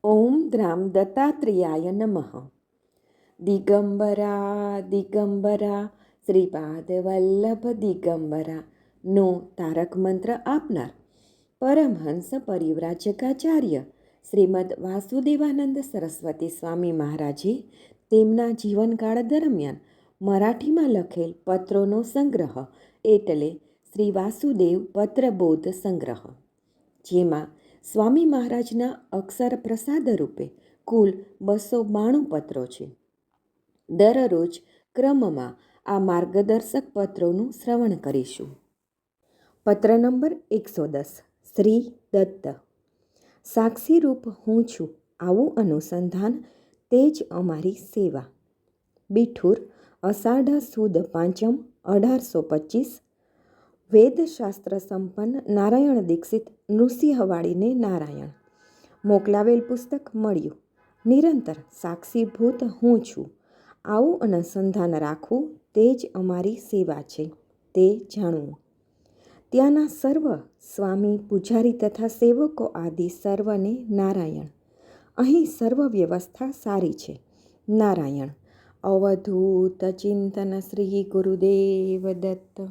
ઓમ દ્રામ દત્તાત્રેયાય નમઃ. દિગંબરા દિગંબરા શ્રીપાદ વલ્લભ દિગંબરા નો તારક મંત્ર આપનાર પરમહંસ પરિવ્રાજકાચાર્ય શ્રીમદ વાસુદેવાનંદ સરસ્વતી સ્વામી મહારાજે તેમના જીવનકાળ દરમિયાન મરાઠીમાં લખેલ પત્રોનો સંગ્રહ એટલે શ્રી વાસુદેવ પત્રબોધ સંગ્રહ, જેમાં સ્વામી મહારાજના અક્ષર પ્રસાદ રૂપે કુલ 292 પત્રો છે. દરરોજ ક્રમમાં આ માર્ગદર્શક પત્રોનું શ્રવણ કરીશું. પત્ર નંબર 110. શ્રી દત્ત. સાક્ષી રૂપ હું છું, આવું અનુસંધાન તે જ અમારી સેવા. બીઠુર, અષાઢ સુદ પાંચમ 1825. વેદશાસ્ત્ર સંપન્ન નારાયણ દીક્ષિત નૃસિંહવાડીને નારાયણ. મોકલાવેલ પુસ્તક મળ્યું. નિરંતર સાક્ષીભૂત હું છું, આવું અનુસંધાન રાખવું તે જ અમારી સેવા છે, તે જાણવું. ત્યાંના સર્વ સ્વામી, પૂજારી તથા સેવકો આદિ સર્વને નારાયણ. અહીં સર્વ વ્યવસ્થા સારી છે, નારાયણ. અવધૂત ચિંતન શ્રી ગુરુદેવ દત્ત.